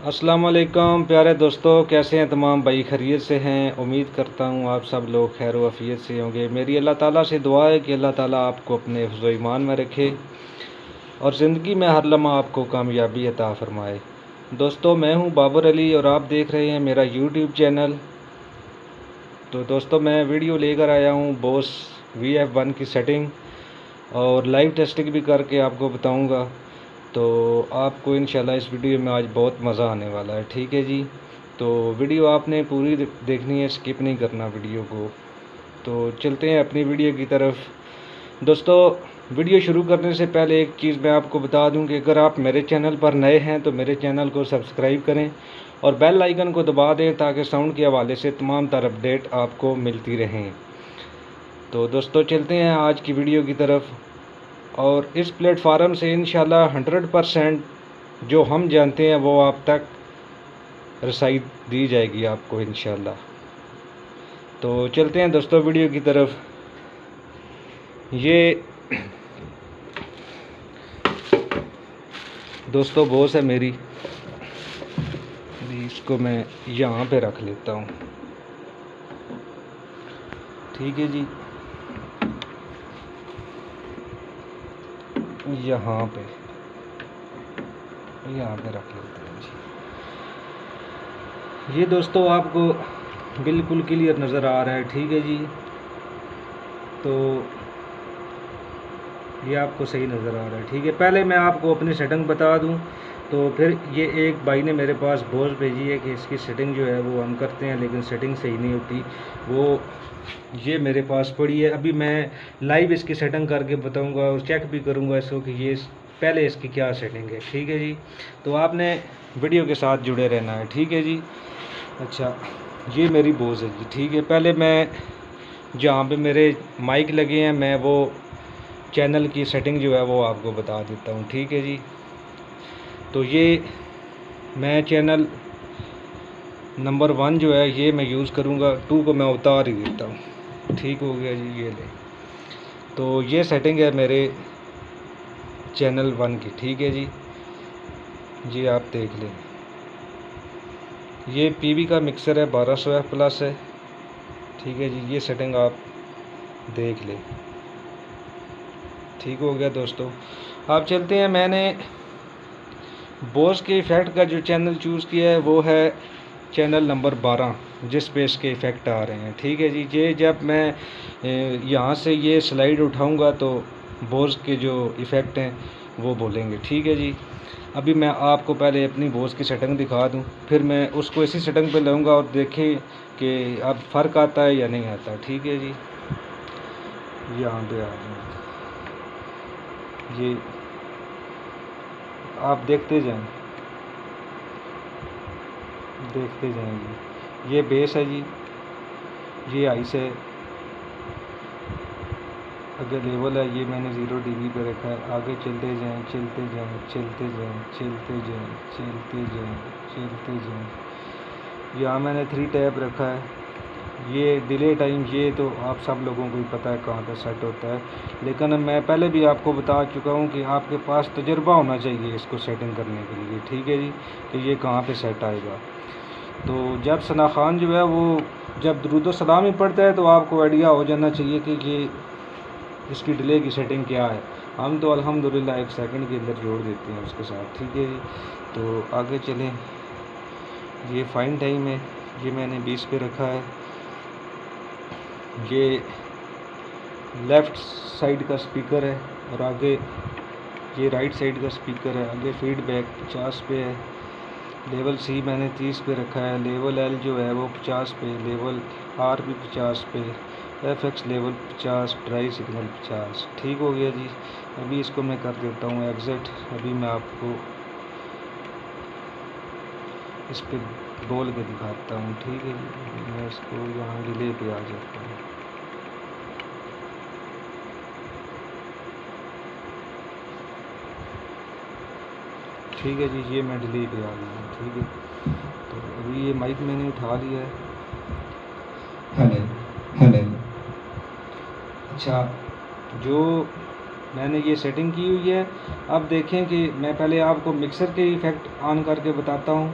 अस्सलाम वालेकुम प्यारे दोस्तों, कैसे हैं तमाम भाई? खैरियत से हैं। उम्मीद करता हूँ आप सब लोग खैर वफ़ियत से होंगे। मेरी अल्लाह ताला से दुआ है कि अल्लाह ताला आपको अपने हिफ्ज़ व ईमान में रखे और ज़िंदगी में हर लम्हा आपको कामयाबी अता फ़रमाए। दोस्तों, मैं हूँ बाबर अली और आप देख रहे हैं मेरा यूट्यूब चैनल। तो दोस्तों, मैं वीडियो लेकर आया हूँ बोस VF1 की सेटिंग और लाइव टेस्टिंग भी करके आपको बताऊँगा। तो आपको इंशाल्लाह इस वीडियो में आज बहुत मज़ा आने वाला है। ठीक है जी, तो वीडियो आपने पूरी देखनी है, स्किप नहीं करना वीडियो को। तो चलते हैं अपनी वीडियो की तरफ। दोस्तों, वीडियो शुरू करने से पहले एक चीज़ मैं आपको बता दूं कि अगर आप मेरे चैनल पर नए हैं तो मेरे चैनल को सब्सक्राइब करें और बेल आइकन को दबा दें ताकि साउंड के हवाले से तमाम तर अपडेट आपको मिलती रहें। तो दोस्तों, चलते हैं आज की वीडियो की तरफ। और इस प्लेटफार्म से इंशाल्लाह 100% जो हम जानते हैं वो आप तक रसाई दी जाएगी आपको इंशाल्लाह। तो चलते हैं दोस्तों वीडियो की तरफ। ये दोस्तों बॉस है मेरी, इसको मैं यहाँ पे रख लेता हूँ। ठीक है जी, यहाँ पे रख लेते हैं जी। ये दोस्तों आपको बिल्कुल क्लियर नज़र आ रहा है। ठीक है जी, तो ये आपको सही नज़र आ रहा है। ठीक है, पहले मैं आपको अपनी सेटिंग बता दूं तो फिर ये एक भाई ने मेरे पास वॉइस भेजी है कि इसकी सेटिंग जो है वो हम करते हैं लेकिन सेटिंग सही नहीं होती। वो ये मेरे पास पड़ी है, अभी मैं लाइव इसकी सेटिंग करके बताऊंगा और चेक भी करूंगा इसको कि ये पहले इसकी क्या सेटिंग है। ठीक है जी, तो आपने वीडियो के साथ जुड़े रहना है। ठीक है जी। अच्छा, ये मेरी बोस है जी। ठीक है, पहले मैं जहाँ पे मेरे माइक लगे हैं मैं वो चैनल की सेटिंग जो है वो आपको बता देता हूँ। ठीक है जी, तो ये मैं चैनल नंबर 1 जो है ये मैं यूज़ करूँगा, 2 को मैं उतार ही देता हूँ। ठीक हो गया जी, ये ले। तो ये सेटिंग है मेरे चैनल 1 की। ठीक है जी, ये आप देख लें। ये PV का मिक्सर है, 1200F+ है। ठीक है जी, ये सेटिंग आप देख लें। ठीक हो गया दोस्तों। आप चलते हैं, मैंने बोस के इफ़ेक्ट का जो चैनल चूज़ किया है वो है चैनल नंबर 12 जिस पे इसके इफ़ेक्ट आ रहे हैं। ठीक है जी, ये जब मैं यहाँ से ये स्लाइड उठाऊँगा तो बोस के जो इफ़ेक्ट हैं वो बोलेंगे। ठीक है जी, अभी मैं आपको पहले अपनी बोस की सेटिंग दिखा दूँ, फिर मैं उसको इसी सेटिंग पे लाऊँगा और देखें कि अब फ़र्क आता है या नहीं आता। ठीक है जी, यहाँ पे आ जाए, ये आप देखते जाएं जी। ये बेस है जी, ये आइस है, अगर लेवल है ये मैंने 0 dB पे रखा है। आगे चलते जाएं यहाँ मैंने 3 टैप रखा है। ये डिले टाइम ये तो आप सब लोगों को ही पता है कहाँ पे सेट होता है, लेकिन मैं पहले भी आपको बता चुका हूँ कि आपके पास तजुर्बा होना चाहिए इसको सेटिंग करने के लिए। ठीक है जी, कि ये कहाँ पे सेट आएगा। तो जब सना खान जो है वो जब दुरूद सलाम ही पढ़ता है तो आपको आइडिया हो जाना चाहिए कि ये इसकी डिले की सेटिंग क्या है। हम तो अल्हम्दुलिल्लाह 1 सेकंड के अंदर जोड़ देते हैं उसके साथ। ठीक है जी, तो आगे चलें। ये फाइन टाइम है, ये मैंने 20 पे रखा है। ये लेफ़्ट साइड का स्पीकर है और आगे ये राइट साइड का स्पीकर है। आगे फीडबैक 50 पे है। लेवल C मैंने 30 पे रखा है। लेवल L जो है वो 50 पे, लेवल R भी 50 पे, FX लेवल 50, ड्राई सिग्नल 50। ठीक हो गया जी, अभी इसको मैं कर देता हूँ एग्ज़िट। अभी मैं आपको इस पर बोल के दिखाता हूँ। ठीक है जी, मैं इसको यहाँ डिले पे आ जाता हूँ। ठीक है जी, ये मैं डिले पे आ गया हूँ। ठीक है, तो अभी ये माइक मैंने उठा लिया है। हेलो। अच्छा, जो मैंने ये सेटिंग की हुई है, अब देखें कि मैं पहले आपको मिक्सर के इफ़ेक्ट ऑन करके बताता हूँ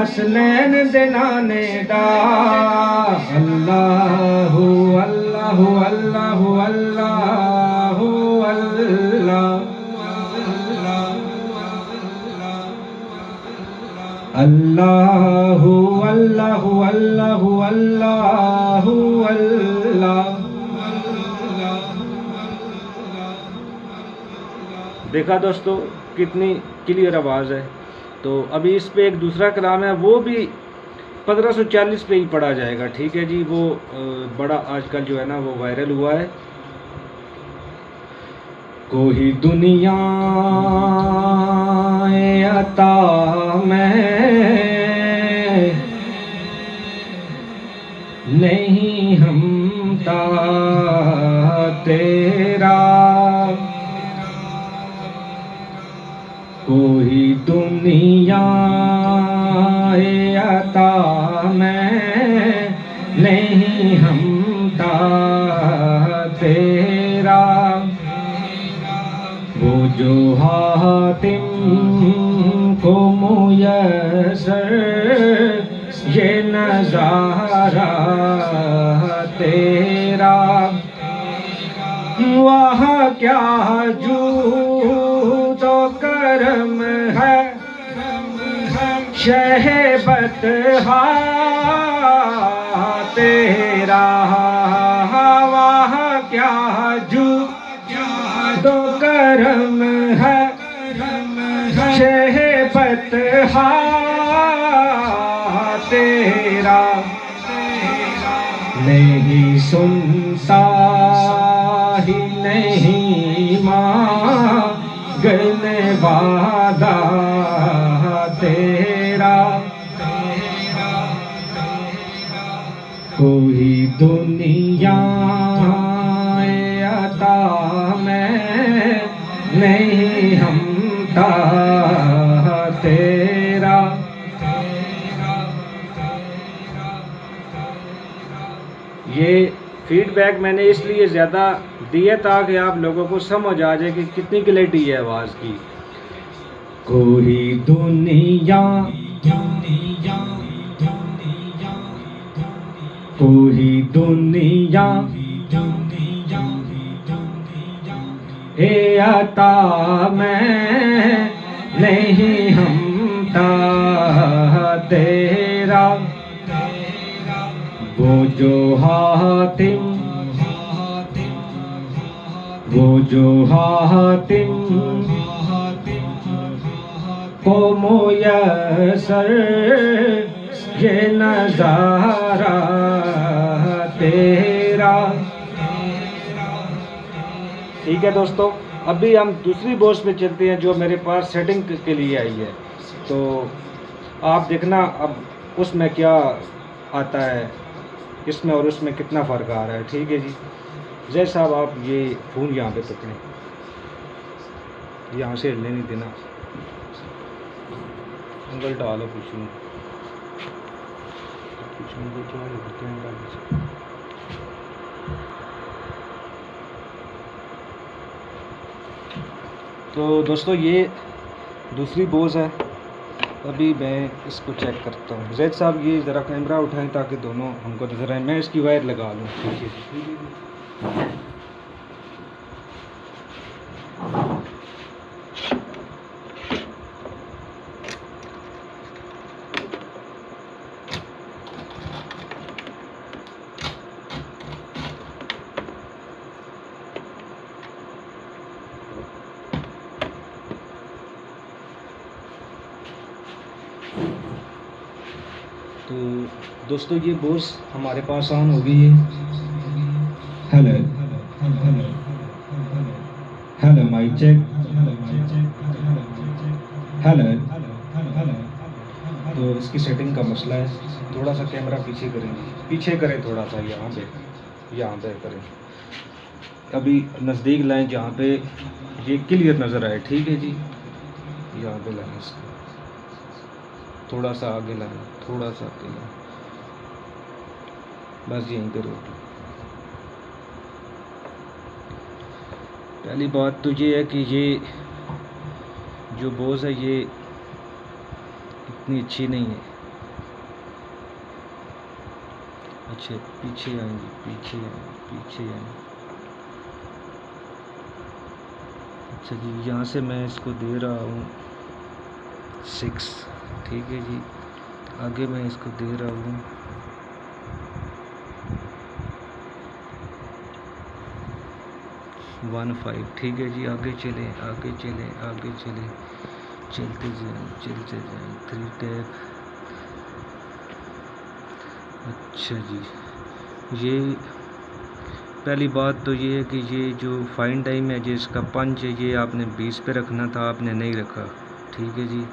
हसनैन दे नाने दा। अल्लाहु अल्लाहु अल्लाहु अल्लाहु अल्लाह, अल्लाहु अल्लाहु अल्लाहु अल्लाहु अल्लाह। देखा दोस्तों कितनी क्लियर आवाज़ है। तो अभी इस पे एक दूसरा कलाम है, वो भी 1540 पे ही पढ़ा जाएगा, ठीक है जी। वो बड़ा आजकल जो है ना वो वायरल हुआ है। कोई दुनिया अता में नहीं हमता तेरा, कोई दुनिया अता में नहीं हमता तेरा। वो जो हातिम को मुयस्सर ये नज़ारा तेरा, वह क्या जूद व करम है शहबत तेरा, वह क्या जूद व करम है शहबत तेरा। नहीं सुनता ही नहीं मांगने वाला तेरा, कोई दुनिया अता में नहीं हमता तेरा। ये फीडबैक मैंने इसलिए ज़्यादा दिया ताकि आप लोगों को समझ आ जाए कि कितनी क्लैरिटी है आवाज़ की। कोई दुनिया कोई दुनिया अता में नहीं हमता तेरा। वो जो हातिम को मुयस्सर ये नज़ारा तेरा। ठीक है दोस्तों, अभी हम दूसरी बॉस पे चलते हैं जो मेरे पास सेटिंग के लिए आई है। तो आप देखना अब उसमें क्या आता है, इसमें और उसमें कितना फ़र्क आ रहा है। ठीक है जी। जय साहब, आप ये फ़ोन यहाँ पे पकड़ें, यहाँ से हिलने नहीं देना, एंगल डालो कुछ तो दोस्तों ये दूसरी बोझ है। अभी मैं इसको चेक करता हूँ। जैद साहब ये ज़रा कैमरा उठाएं ताकि दोनों हमको नजर आए। मैं इसकी वायर लगा लूँ। ठीक है। तो दोस्तों ये बोर्स हमारे पास ऑन हो गई है। Hello hello mic check, hello. तो इसकी सेटिंग का मसला है, थोड़ा सा कैमरा पीछे करें थोड़ा सा, यहाँ पे करें। अभी नज़दीक लाएं जहाँ पे ये क्लियर नज़र आए। ठीक है जी, यहाँ पे लाएं इसको, थोड़ा सा आगे लाएं, थोड़ा सा आगे लाएं, बस यहीं पे रोक। पहली बात तो ये है कि ये जो बोझ है ये इतनी अच्छी नहीं है। अच्छा पीछे आएंगे, पीछे आएंगे, पीछे आएंगे। अच्छा जी, यहाँ से मैं इसको दे रहा हूँ 6, ठीक है जी। आगे मैं इसको दे रहा हूँ 1.5, ठीक है जी। आगे चलें, आगे चलें, आगे चलें, चलते जाएं, चलते जाएं। 3 टैप। अच्छा जी, ये पहली बात तो ये है कि ये जो फाइन टाइम है, जो इसका पंच है, ये आपने 20 पे रखना था, आपने नहीं रखा, ठीक है जी।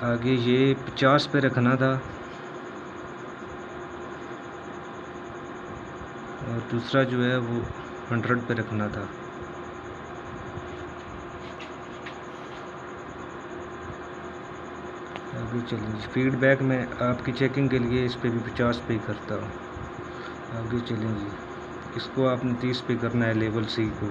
आगे ये 50 पे रखना था, और दूसरा जो है वो 100 पे रखना था। आगे चलेंगे, फीडबैक में आपकी चेकिंग के लिए इस पे भी 50 पे करता हूँ। आगे चलेंगे, इसको आपने 30 पे करना है, लेवल सी को।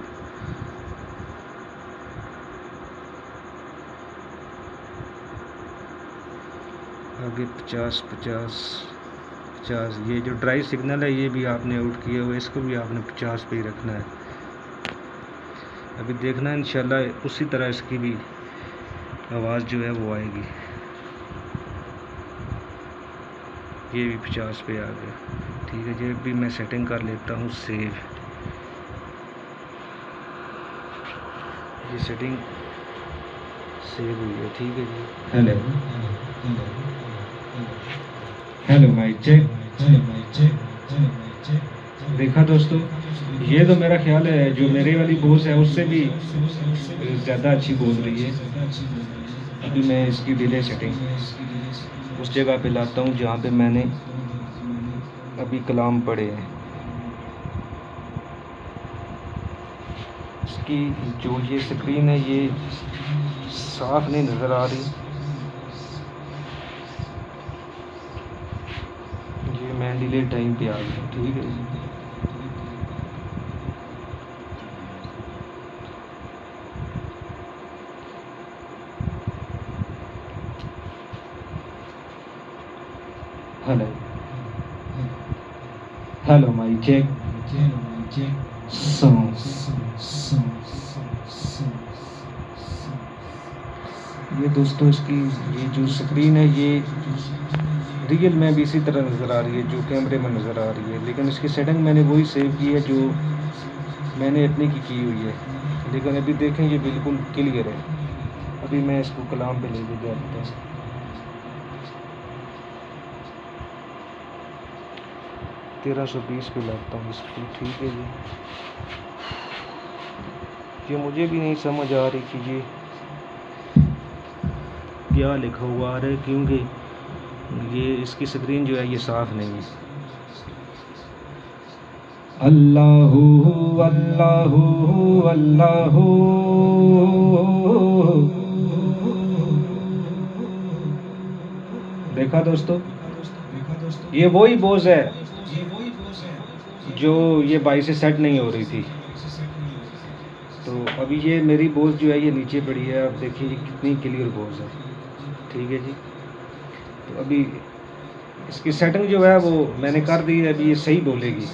आगे 50 50 50। ये जो ड्राई सिग्नल है, ये भी आपने आउट किया हुआ है, इसको भी आपने 50 पे ही रखना है। अभी देखना इंशाल्लाह उसी तरह इसकी भी आवाज़ जो है वो आएगी। ये भी 50 पे आ गया, ठीक है जी। अभी मैं सेटिंग कर लेता हूँ सेव। ये सेटिंग सेव हुई है, ठीक है जी। Hello hello mic check. देखा दोस्तों, ये तो मेरा ख्याल है जो मेरे वाली बोस है उससे भी ज़्यादा अच्छी बोल रही है। अभी मैं इसकी डिले सेटिंग उस जगह पे लाता हूँ जहाँ पे मैंने अभी कलाम पढ़े हैं। इसकी जो ये स्क्रीन है, ये साफ नहीं नज़र आ रही। ये मैं डिले टाइम पे आ गया, ठीक है जी। Hello hello mic check. ये दोस्तों इसकी ये जो स्क्रीन है, ये रियल में भी इसी तरह नज़र आ रही है जो कैमरे में नज़र आ रही है, लेकिन इसकी सेटिंग मैंने वही सेव की है जो मैंने अपनी की हुई है। लेकिन अभी देखें ये बिल्कुल क्लियर है। अभी मैं इसको कलाम पे लेके जाता हूँ। 1320 पे लाता हूँ इसको, ठीक है जी। ये मुझे भी नहीं समझ आ रही कि ये क्या लिखा हुआ आ रहा है, क्योंकि ये इसकी स्क्रीन जो है ये साफ़ नहीं है। अल्लाहु अल्लाहु अल्लाहु। देखा दोस्तों, ये वही बोझ है जो ये बाई से सेट नहीं हो रही थी। तो अभी ये मेरी बोझ जो है ये नीचे पड़ी है, आप देखिए कितनी क्लियर बोझ है, ठीक है जी। तो अभी इसकी सेटिंग जो है वो मैंने कर दी है, अभी ये सही बोलेगी।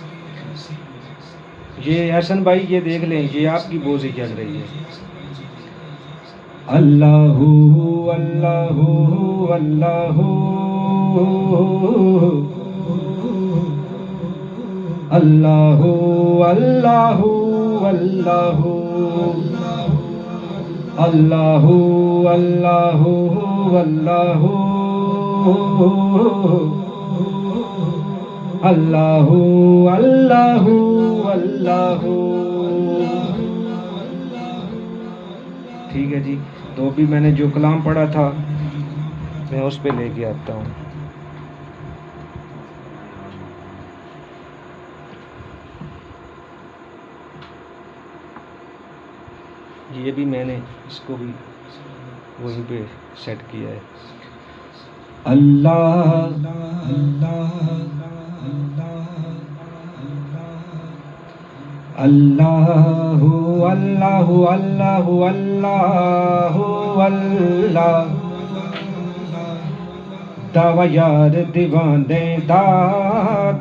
ये एहसन भाई ये देख लें, ये आपकी बोझ ही चल रही है। अल्लाहु अल्लाहु अल्लाहु अल्लाहु अल्लाहु अल्लाहु अल्लाहु अल्लाहु अल्लाहु अल्लाहु अल्लाहु अल्लाहु। ठीक है जी। तो अभी मैंने जो कलाम पढ़ा था मैं उस पे लेके आता हूँ। ये भी मैंने इसको भी वहीं पे सेट किया है। अल्लाह अल्लाहु अल्लाहु अल्लाहु अल्लाहु अल्लाह। दावा यार दीवाने दा,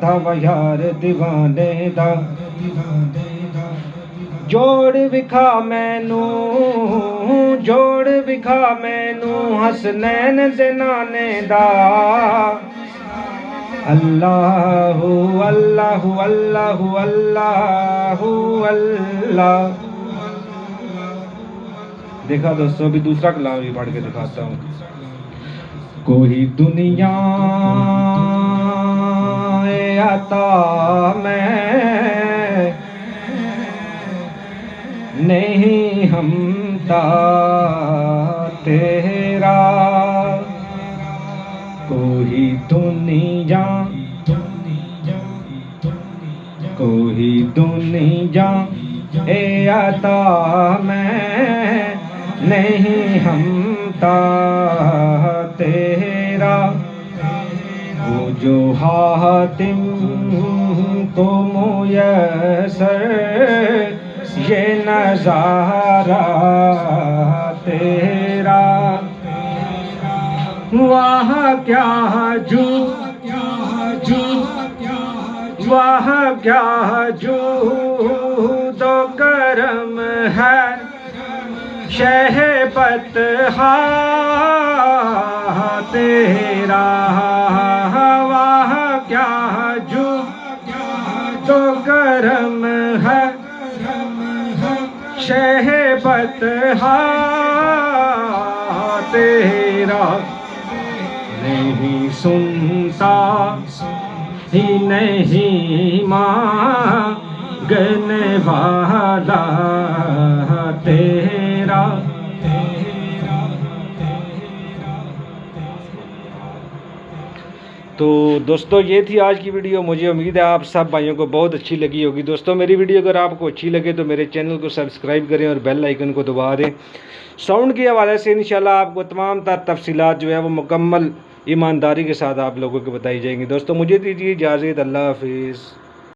दावा यार दीवाने दा। जोड़ विखा मैनू, जोड़ विखा मैनू हसनैन दे नाने दा। अल्लाहु अल्लाहु अल्लाहु अल्लाहु अल्लाह। देखा दोस्तों, अभी दूसरा कलाम भी पढ़ के दिखाता हूँ। कोई दुनिया आता मैं नहीं हमता तेरा। कोई दुनिया, कोई दुनिया आता मैं नहीं हमता तेरा। वो जो हातिम को मुयस्सर ये नज़ारा तेरा। वाह क्या जू, वाह क्या जूद व करम है शहबत हा तेरा। वाह क्या जूद व करम है शहबत हा तेरा। नहीं सुनता ही नहीं मांगने वाला तेरा। तो दोस्तों ये थी आज की वीडियो। मुझे उम्मीद है आप सब भाइयों को बहुत अच्छी लगी होगी। दोस्तों मेरी वीडियो अगर आपको अच्छी लगे तो मेरे चैनल को सब्सक्राइब करें और बेल आइकन को दबा दें। साउंड के हवाले से इंशाल्लाह आपको तमाम तफसीलात जो है वो मुकम्मल ईमानदारी के साथ आप लोगों को बताई जाएंगी। दोस्तों मुझे दीजिए इजाज़त। अल्लाह हाफिज़।